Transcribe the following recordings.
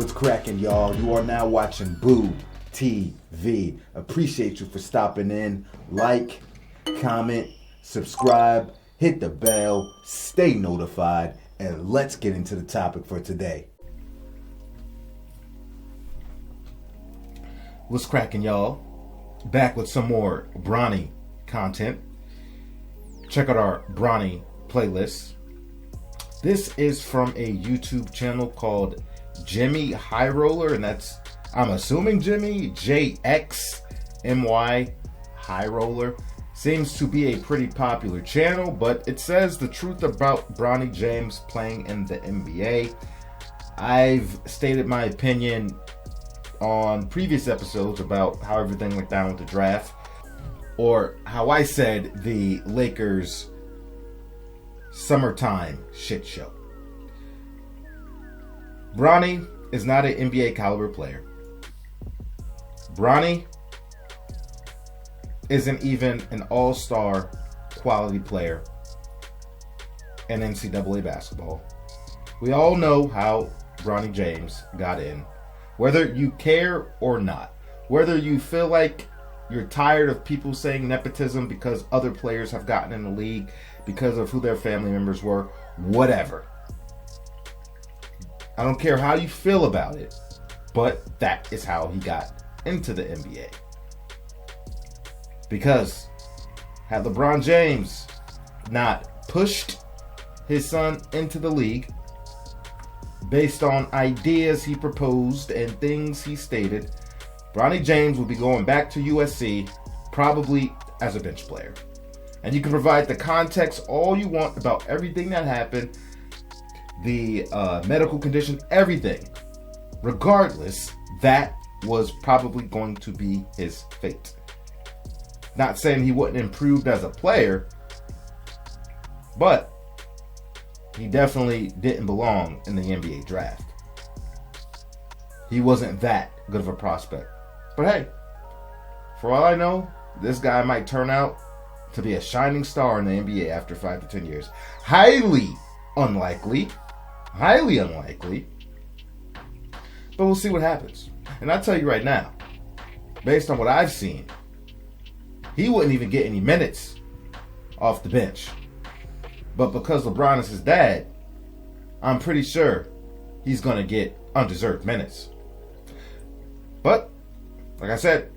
What's cracking, y'all? You are now watching Boo TV. Appreciate you for stopping in. Like, comment, subscribe, hit the bell, stay notified, and let's get into the topic for today. What's cracking, y'all? Back with some more Bronny content. Check out our Bronny playlist. This is from a YouTube channel called Jimmy High Roller, and that's, I'm assuming Jimmy, JXMY High Roller. Seems to be a pretty popular channel, but it says the truth about Bronny James playing in the NBA. I've stated my opinion on previous episodes about how everything went down with the draft, or how I said the Lakers' summertime shit show. Bronny is not an NBA caliber player. Bronny isn't even an all-star quality player in NCAA basketball. We all know how Bronny James got in. Whether you care or not, whether you feel like you're tired of people saying nepotism because other players have gotten in the league because of who their family members were, whatever. I don't care how you feel about it, but that is how he got into the NBA. Because had LeBron James not pushed his son into the league based on ideas he proposed and things he stated, Bronny James will be going back to USC, probably as a bench player. And you can provide the context all you want about everything that happened, the medical condition, everything. Regardless, that was probably going to be his fate. Not saying he wouldn't improve as a player, but he definitely didn't belong in the NBA draft. He wasn't that good of a prospect. But hey, for all I know, this guy might turn out to be a shining star in the NBA after 5 to 10 years. Highly unlikely. Highly unlikely. But we'll see what happens. And I'll tell you right now, based on what I've seen, he wouldn't even get any minutes off the bench. But because LeBron is his dad, I'm pretty sure he's going to get undeserved minutes. But, like I said,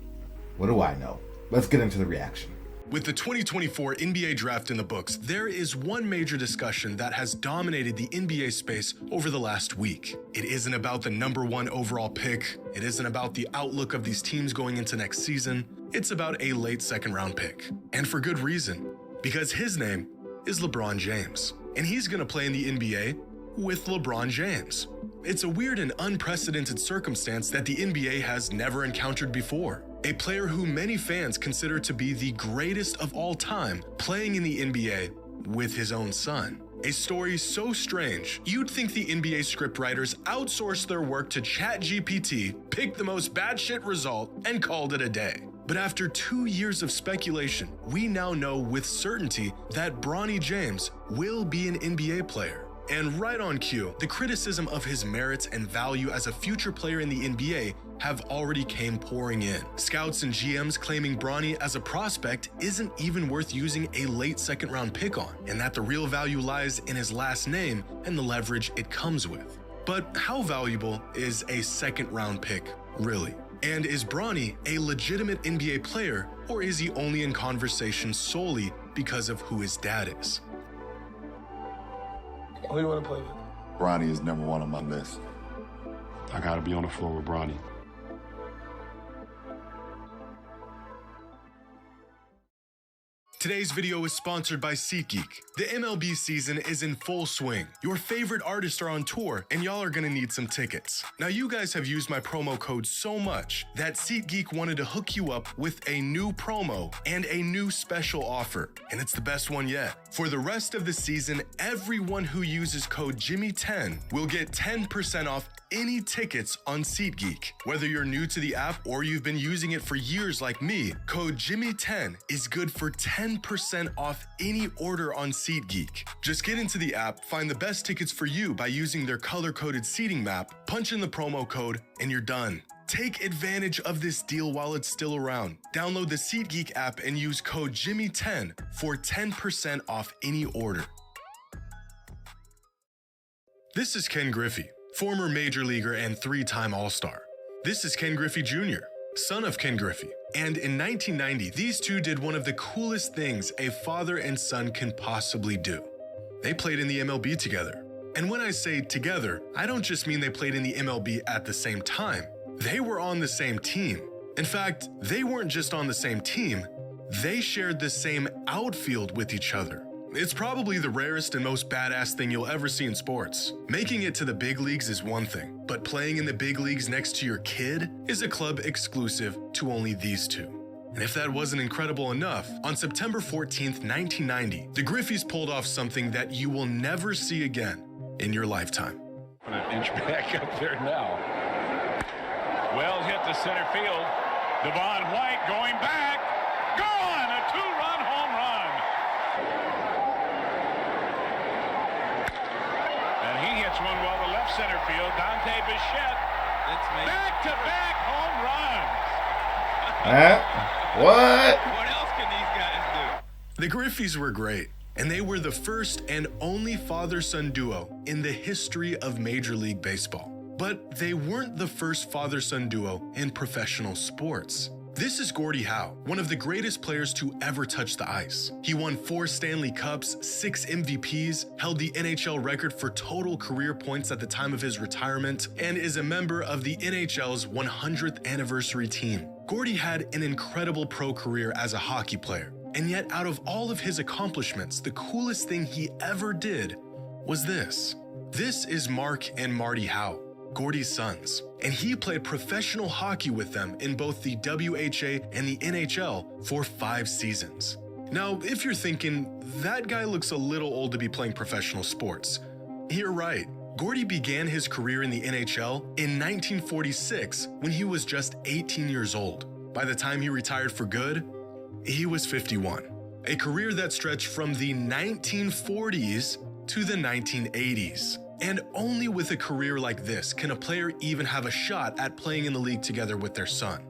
what do I know? Let's get into the reaction. With the 2024 NBA draft in the books, there is one major discussion that has dominated the NBA space over the last week. It isn't about the #1 overall pick. It isn't about the outlook of these teams going into next season. It's about a late second-round pick. And for good reason, because his name is LeBron James. And he's going to play in the NBA with LeBron James. It's a weird and unprecedented circumstance that the NBA has never encountered before. A player who many fans consider to be the greatest of all time playing in the NBA with his own son. A story so strange, you'd think the NBA scriptwriters outsourced their work to ChatGPT, picked the most batshit result, and called it a day. But after 2 years of speculation, we now know with certainty that Bronny James will be an NBA player. And right on cue, the criticism of his merits and value as a future player in the NBA have already came pouring in. Scouts and GMs claiming Bronny as a prospect isn't even worth using a late second-round pick on, and that the real value lies in his last name and the leverage it comes with. But how valuable is a second-round pick, really? And is Bronny a legitimate NBA player, or is he only in conversation solely because of who his dad is? Who do you want to play with? Bronny is #1 on my list. I gotta be on the floor with Bronny. Today's video is sponsored by SeatGeek. The MLB season is in full swing. Your favorite artists are on tour, and y'all are gonna need some tickets. Now, you guys have used my promo code so much that SeatGeek wanted to hook you up with a new promo and a new special offer, and it's the best one yet. For the rest of the season, everyone who uses code Jimmy10 will get 10% off any tickets on SeatGeek. Whether you're new to the app or you've been using it for years like me, code Jimmy10 is good for 10% 10% off any order on SeatGeek. Just get into the app, find the best tickets for you by using their color-coded seating map, punch in the promo code, and you're done. Take advantage of this deal while it's still around. Download the SeatGeek app and use code Jimmy10 for 10% off any order. This is Ken Griffey, former Major Leaguer and 3-time All-Star. This is Ken Griffey Jr., son of Ken Griffey. And in 1990, these two did one of the coolest things a father and son can possibly do. They played in the MLB together. And when I say together, I don't just mean they played in the MLB at the same time. They were on the same team. In fact, they weren't just on the same team, they shared the same outfield with each other. It's probably the rarest and most badass thing you'll ever see in sports. Making it to the big leagues is one thing, but playing in the big leagues next to your kid is a club exclusive to only these two. And if that wasn't incredible enough, on September 14th, 1990, the Griffeys pulled off something that you will never see again in your lifetime. An inch back up there now. Well hit to center field. Devon White going back. Gone! A 2-run home run. And he hits one well to left center field. Dante Bichette. Back-to-back home runs. What? What else can these guys do? The Griffeys were great, and they were the first and only father-son duo in the history of Major League Baseball. But they weren't the first father-son duo in professional sports. This is Gordie Howe, one of the greatest players to ever touch the ice. He won 4 Stanley Cups, 6 MVPs, held the NHL record for total career points at the time of his retirement, and is a member of the NHL's 100th anniversary team. Gordie had an incredible pro career as a hockey player, and yet out of all of his accomplishments, the coolest thing he ever did was this. This is Mark and Marty Howe, Gordie's sons, and he played professional hockey with them in both the WHA and the NHL for 5 seasons. Now, if you're thinking, that guy looks a little old to be playing professional sports, you're right. Gordie began his career in the NHL in 1946 when he was just 18 years old. By the time he retired for good, he was 51. A career that stretched from the 1940s to the 1980s. And only with a career like this can a player even have a shot at playing in the league together with their son.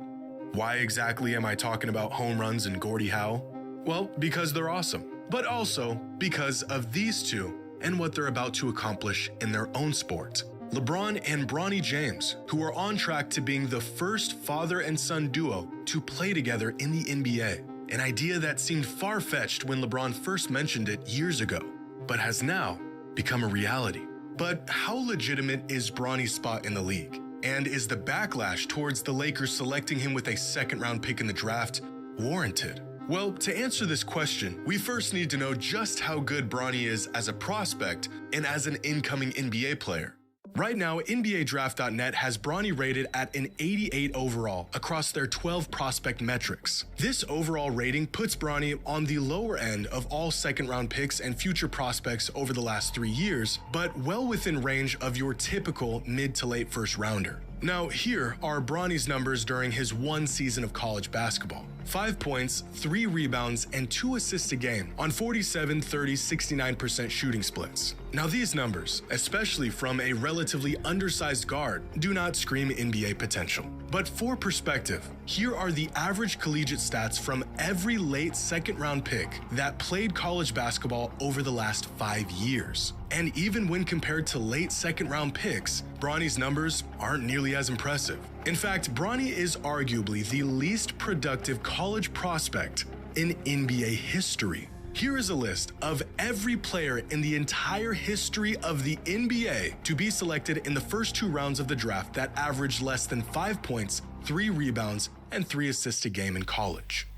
Why exactly am I talking about home runs and Gordie Howe? Well, because they're awesome, but also because of these two and what they're about to accomplish in their own sport. Lebron and Bronny James, who are on track to being the first father and son duo to play together in the NBA, an idea that seemed far-fetched when LeBron first mentioned it years ago, but has now become a reality. But how legitimate is Bronny's spot in the league? And is the backlash towards the Lakers selecting him with a second-round pick in the draft warranted? Well, to answer this question, we first need to know just how good Bronny is as a prospect and as an incoming NBA player. Right now, NBADraft.net has Bronny rated at an 88 overall across their 12 prospect metrics. This overall rating puts Bronny on the lower end of all second-round picks and future prospects over the last 3 years, but well within range of your typical mid to late first rounder. Now, here are Bronny's numbers during his 1 season of college basketball. 5 points, 3 rebounds, and 2 assists a game on 47, 30, 69% shooting splits. Now these numbers, especially from a relatively undersized guard, do not scream NBA potential. But for perspective, here are the average collegiate stats from every late second-round pick that played college basketball over the last 5 years. And even when compared to late second-round picks, Bronny's numbers aren't nearly as impressive. In fact, Bronny is arguably the least productive college prospect in NBA history. Here is a list of every player in the entire history of the NBA to be selected in the first 2 rounds of the draft that averaged less than 5 points, 3 rebounds, and 3 assists a game in college.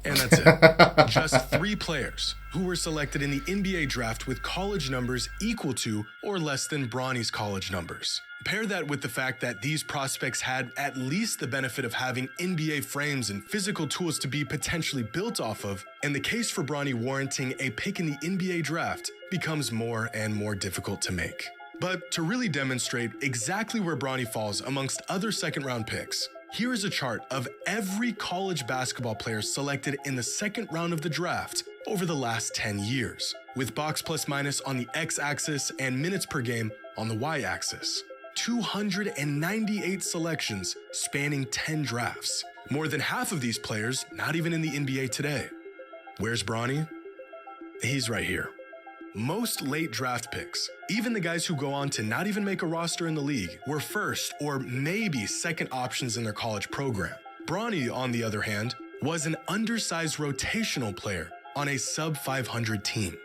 And that's it. Just 3 players who were selected in the NBA draft with college numbers equal to or less than Bronny's college numbers. Pair that with the fact that these prospects had at least the benefit of having NBA frames and physical tools to be potentially built off of, and the case for Bronny warranting a pick in the NBA draft becomes more and more difficult to make. But to really demonstrate exactly where Bronny falls amongst other second-round picks, Here is a chart of every college basketball player selected in the second round of the draft over the last 10 years, with box plus minus on the x-axis and minutes per game on the y-axis. 298 selections spanning 10 drafts. More than half of these players not even in the NBA today. Where's Bronny? He's right here. Most late draft picks, even the guys who go on to not even make a roster in the league, were first or maybe second options in their college program. Bronny, on the other hand, was an undersized rotational player on a sub-500 team.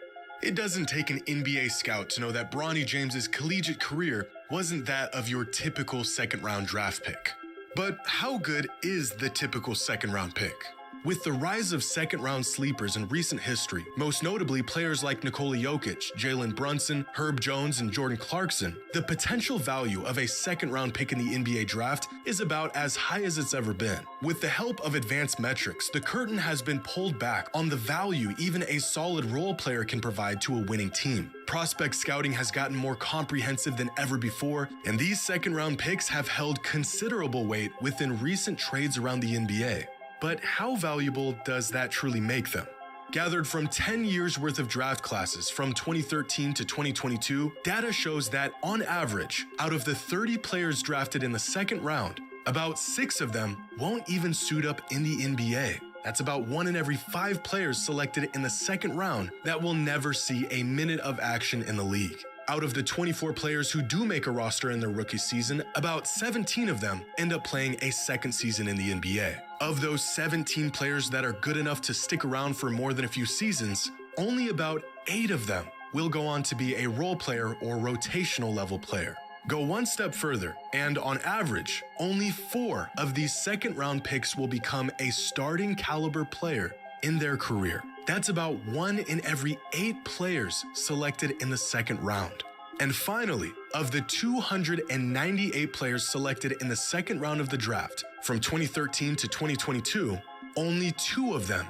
It doesn't take an NBA scout to know that Bronny James's collegiate career wasn't that of your typical second-round draft pick. But how good is the typical second-round pick? With the rise of second-round sleepers in recent history, most notably players like Nikola Jokic, Jalen Brunson, Herb Jones, and Jordan Clarkson, the potential value of a second-round pick in the NBA draft is about as high as it's ever been. With the help of advanced metrics, the curtain has been pulled back on the value even a solid role player can provide to a winning team. Prospect scouting has gotten more comprehensive than ever before, and these second-round picks have held considerable weight within recent trades around the NBA. But how valuable does that truly make them? Gathered from 10 years worth of draft classes from 2013 to 2022, data shows that on average, out of the 30 players drafted in the second round, about 6 of them won't even suit up in the NBA. That's about 1 in every 5 players selected in the second round that will never see a minute of action in the league. Out of the 24 players who do make a roster in their rookie season, about 17 of them end up playing a second season in the NBA. Of those 17 players that are good enough to stick around for more than a few seasons, only about 8 of them will go on to be a role player or rotational level player. Go one step further, and on average, only 4 of these second round picks will become a starting caliber player in their career. That's about 1 in every 8 players selected in the second round. And finally, of the 298 players selected in the second round of the draft from 2013 to 2022, only 2 of them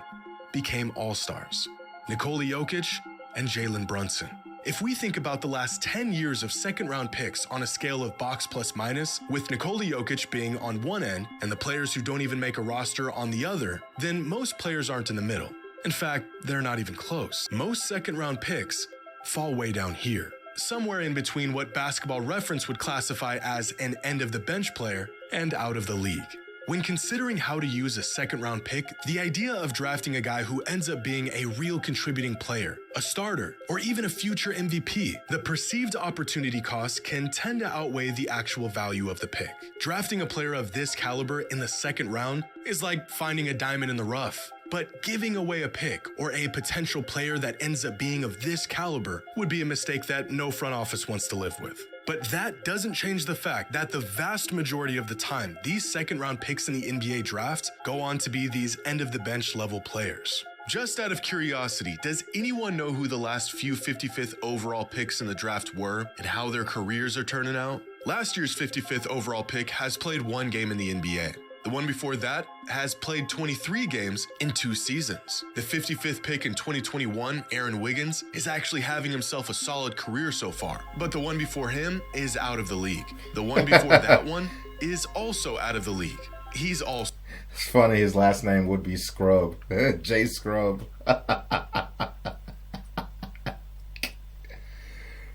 became all-stars: Nikola Jokic and Jalen Brunson. If we think about the last 10 years of second-round picks on a scale of box plus minus, with Nikola Jokic being on one end and the players who don't even make a roster on the other, then most players aren't in the middle. In fact, they're not even close. Most second-round picks fall way down here, somewhere in between what Basketball Reference would classify as an end-of-the-bench player and out of the league. When considering how to use a second-round pick, the idea of drafting a guy who ends up being a real contributing player, a starter, or even a future MVP, the perceived opportunity cost can tend to outweigh the actual value of the pick. Drafting a player of this caliber in the second round is like finding a diamond in the rough. But giving away a pick or a potential player that ends up being of this caliber would be a mistake that no front office wants to live with. But that doesn't change the fact that the vast majority of the time, these second-round picks in the NBA draft go on to be these end-of-the-bench level players. Just out of curiosity, does anyone know who the last few 55th overall picks in the draft were and how their careers are turning out? Last year's 55th overall pick has played 1 game in the NBA. The one before that has played 23 games in 2 seasons. The 55th pick in 2021, Aaron Wiggins, is actually having himself a solid career so far. But the one before him is out of the league. The one before that one is also out of the league. He's also... It's funny, his last name would be Scrub. Jay Scrub.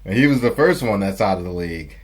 And he was the first one that's out of the league.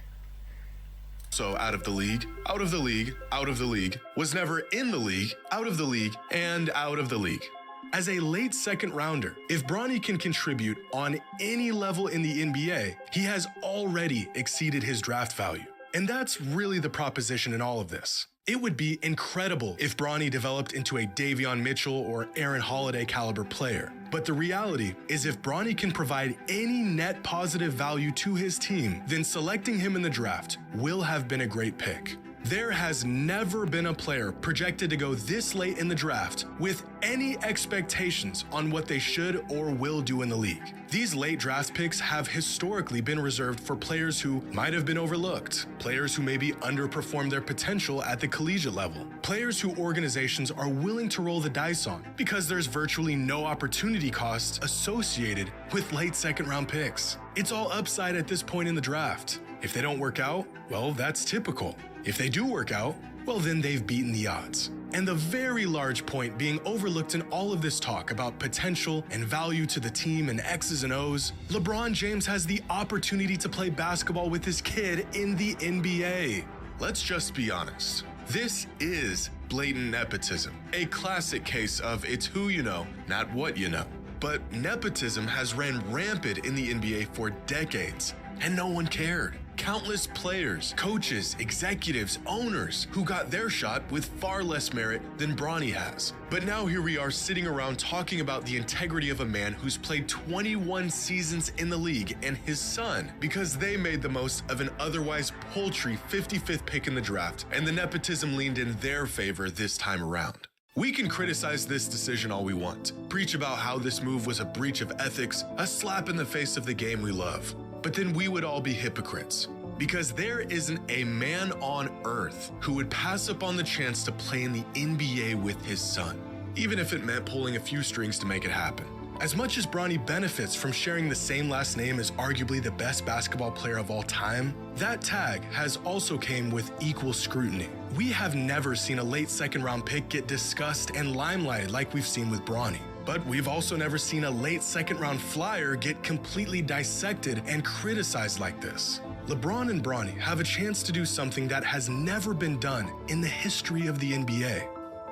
So out of the league, out of the league, out of the league, was never in the league, out of the league, and out of the league. As a late second rounder, if Bronny can contribute on any level in the NBA, he has already exceeded his draft value. And that's really the proposition in all of this. It would be incredible if Bronny developed into a Davion Mitchell or Aaron Holiday caliber player. But the reality is if Bronny can provide any net positive value to his team, then selecting him in the draft will have been a great pick. There has never been a player projected to go this late in the draft with any expectations on what they should or will do in the league. These late draft picks have historically been reserved for players who might have been overlooked, players who maybe underperformed their potential at the collegiate level, players who organizations are willing to roll the dice on because there's virtually no opportunity costs associated with late second round picks. It's all upside at this point in the draft. If they don't work out, well, that's typical. If they do work out, well then they've beaten the odds. And the very large point being overlooked in all of this talk about potential and value to the team and X's and O's, LeBron James has the opportunity to play basketball with his kid in the NBA. Let's just be honest. This is blatant nepotism, a classic case of it's who you know, not what you know. But nepotism has ran rampant in the NBA for decades, and no one cared. Countless players, coaches, executives, owners who got their shot with far less merit than Bronny has. But now here we are sitting around talking about the integrity of a man who's played 21 seasons in the league and his son because they made the most of an otherwise paltry 55th pick in the draft, and the nepotism leaned in their favor this time around. We can criticize this decision all we want, preach about how this move was a breach of ethics, a slap in the face of the game we love. But then we would all be hypocrites, because there isn't a man on earth who would pass up on the chance to play in the NBA with his son, even if it meant pulling a few strings to make it happen. As much as Bronny benefits from sharing the same last name as arguably the best basketball player of all time, that tag has also came with equal scrutiny. We have never seen a late second-round pick get discussed and limelighted like we've seen with Bronny. But we've also never seen a late second-round flyer get completely dissected and criticized like this. LeBron and Bronny have a chance to do something that has never been done in the history of the NBA.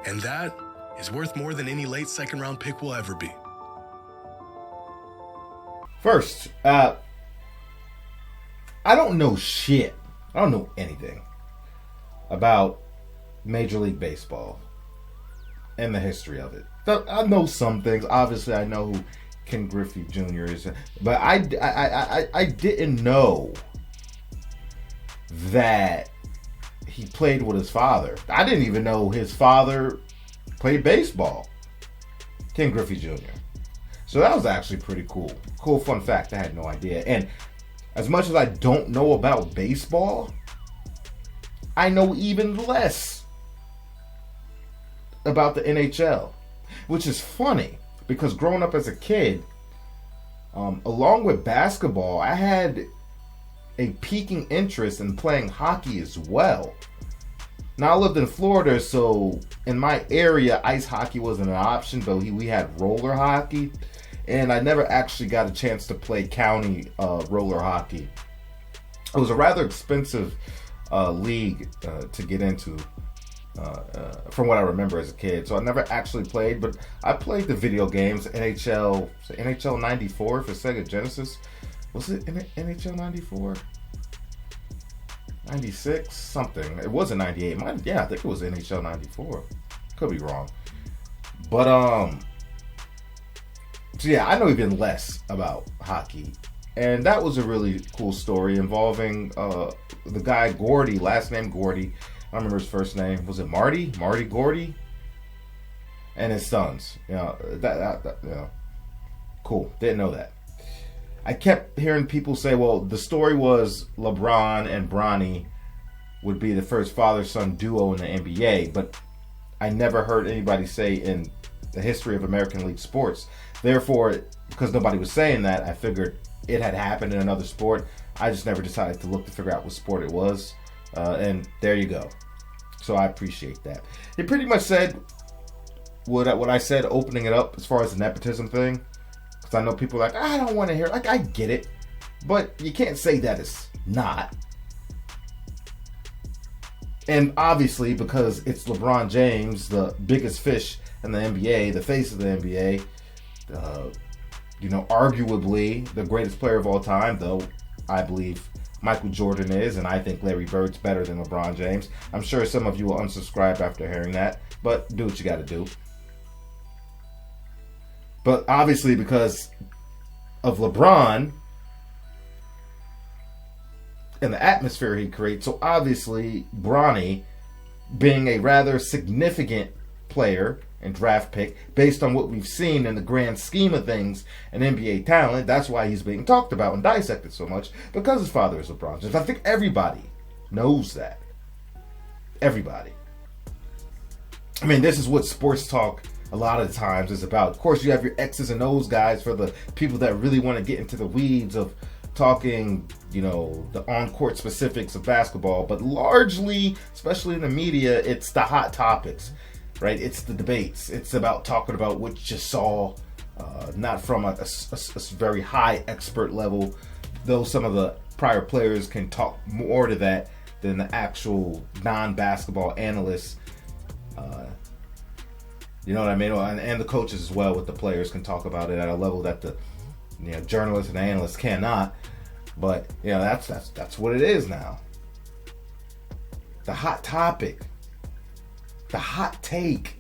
And that is worth more than any late second-round pick will ever be. First, I don't know shit. I don't know anything about Major League Baseball and the history of it. I know some things. Obviously, I know who Ken Griffey Jr. is, but I didn't know that he played with his father. I didn't even know his father played baseball, Ken Griffey Jr. So that was actually pretty cool. Cool fun fact. I had no idea. And as much as I don't know about baseball, I know even less about the NHL. Which is funny, because growing up as a kid, along with basketball, I had a peaking interest in playing hockey as well. Now, I lived in Florida, so in my area, ice hockey wasn't an option, but we had roller hockey, and I never actually got a chance to play county roller hockey. It was a rather expensive league to get into. From what I remember as a kid, so I never actually played, but I played the video games. NHL 94 for Sega Genesis. Was it NHL 94? 96? Something. It wasn't 98. Yeah, I think it was NHL 94. Could be wrong. But so yeah, I know even less about hockey, and that was a really cool story involving the guy Gordy, last name Gordy. I don't remember his first name. Was it Marty? Marty Gordy? And his sons. You know, that cool. Didn't know that. I kept hearing people say, well, the story was LeBron and Bronny would be the first father-son duo in the NBA, but I never heard anybody say in the history of American League sports. Therefore, because nobody was saying that, I figured it had happened in another sport. I just never decided to look to figure out what sport it was. And there you go. So I appreciate that. He pretty much said what I said opening it up as far as the nepotism thing. Because I know people are like, I don't want to hear it. Like, I get it. But you can't say that it's not. And obviously, because it's LeBron James, the biggest fish in the NBA, the face of the NBA, arguably the greatest player of all time, though I believe Michael Jordan is, and I think Larry Bird's better than LeBron James. I'm sure some of you will unsubscribe after hearing that, but do what you got to do. But obviously, because of LeBron and the atmosphere he creates, so obviously Bronny, being a rather significant player and draft pick based on what we've seen in the grand scheme of things and NBA talent, that's why he's being talked about and dissected so much, because his father is LeBron James. I think everybody knows that. Everybody. I mean, this is what sports talk a lot of the times is about. Of course, you have your X's and O's guys for the people that really want to get into the weeds of talking, the on-court specifics of basketball, but largely, especially in the media, it's the hot topics, right? It's the debates. It's about talking about what you saw, not from a very high expert level, though some of the prior players can talk more to that than the actual non-basketball analysts. You know what I mean? And the coaches as well with the players can talk about it at a level that the journalists and analysts cannot. But that's what it is now. The hot topic, the hot take,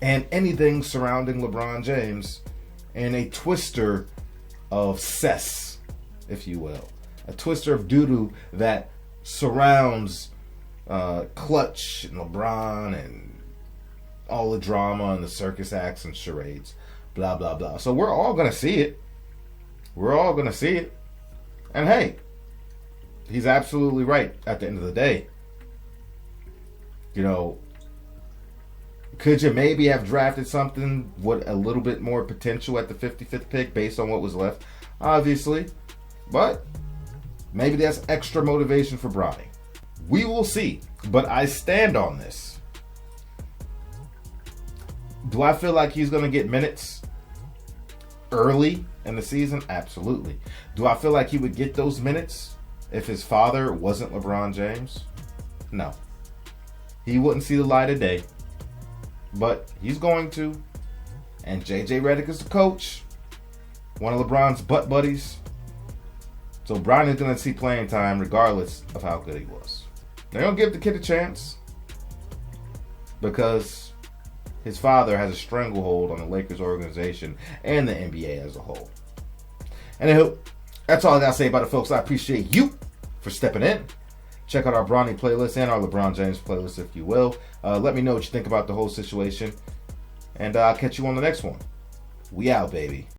and anything surrounding LeBron James, and a twister of cess, if you will, a twister of doo-doo that surrounds Clutch and LeBron and all the drama and the circus acts and charades, blah, blah, blah. So we're all going to see it. We're all going to see it. And hey, he's absolutely right at the end of the day. Could you maybe have drafted something with a little bit more potential at the 55th pick based on what was left? Obviously. But maybe that's extra motivation for Bronny. We will see. But I stand on this. Do I feel like he's going to get minutes early in the season? Absolutely. Do I feel like he would get those minutes if his father wasn't LeBron James? No. He wouldn't see the light of day. But he's going to. And JJ Reddick is the coach. One of LeBron's butt buddies. So Bronny's going to see playing time regardless of how good he was. They're going to give the kid a chance. Because his father has a stranglehold on the Lakers organization and the NBA as a whole. Anywho, that's all I got to say about it, folks. I appreciate you for stepping in. Check out our Bronny playlist and our LeBron James playlist, if you will. Let me know what you think about the whole situation. And I'll catch you on the next one. We out, baby.